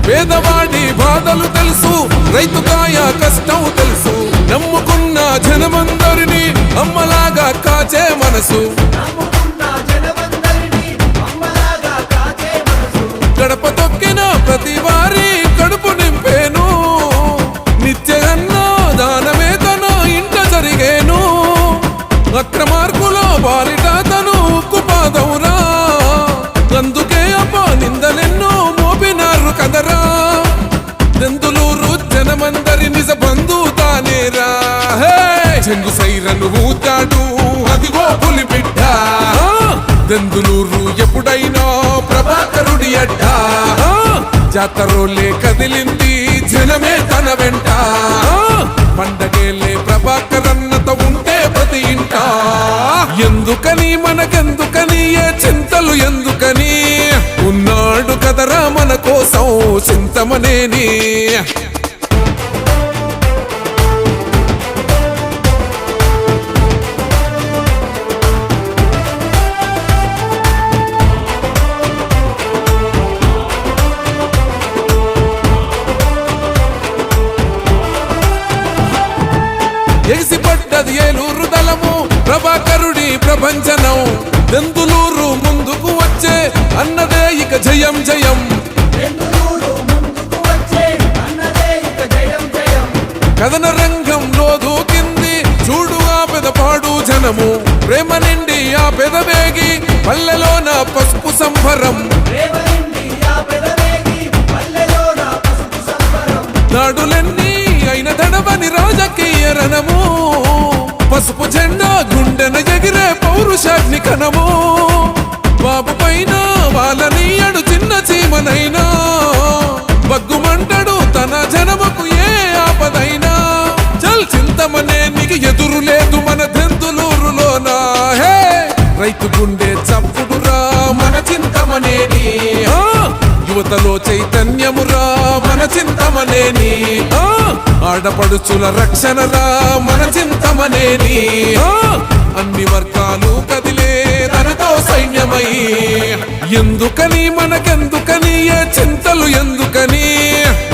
పేదవాడి బాధలు తెలుసు, రైతు కాయ కష్టం తెలుసు. నమ్ముకున్న జనమందరినీ అమ్మలాగా కాచే మనసు, గడప తొక్కిన ప్రతి వారి కడుపు నింపేను. నిత్య దానమే తన ఇంట జరిగేను. అక్రమార్కులో బాలిట తను ఉక్కుపాదవురా. అందుకే నిందలెన్నో మోపినారు కదరా. దెందులూరు జనమందరి నిజ బంధు తానేరా. చెంగు సైరను ఊతాడు అదిగో పులి బిడ్డ. దెందులూరు ఎప్పుడైనా ప్రభాకరుడి అడ్డ. జాతరోలే కదిలింది జనమే తన వెంట. పండగేలే ప్రభాకరన్నత ఉంటే ప్రతి ఇంట. ఎందుకని మనకెందుకని ఏ చింతలు ఎందుకని, ఉన్నాడు కదరా మన కోసం చింతమనేని. ఎగిసిపడ్డది ఏలూరు దళము, ప్రభాకరుడి ప్రభంజనం. దెందులూరు ముందుకు వచ్చే అన్నదే ఇక జయం జయం. కథన రంగంలో దూకింది చూడు ఆ పెదపాడు జనము. ప్రేమ నిండి ఆ పెదవేగి పల్లెలోన పసుపు సంభరం. నాడులెన్ని అయిన దడవని రాజకీయ రణము. పసుపు జెండా గుండెన ఎగిరే పౌరుషాగ్ని కనము. బాబు పైన వాళ్ళని అడు చిన్న చీమనైనా. బగ్గుమంటడు తన జనముకు ఏ ఆపదైనా. చల్ చింతమనేనికి ఎదురు లేదు మన దెందులూరులోనా. హే రైతు గుండె చప్పుడురా మన చింతమనేని. యువతలో చైతన్యమురా మన చింతమనేని. ఆడపడుచుల రక్షణరా మన చింతమనేని. అన్ని వర్గాలు కదిలే తనతో సైన్యమై. ఎందుకని మనకెందుకని ఏ చింతలు ఎందుకని,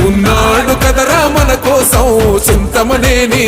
ఉన్నాడు కదరా మన కోసం చింతమనేని.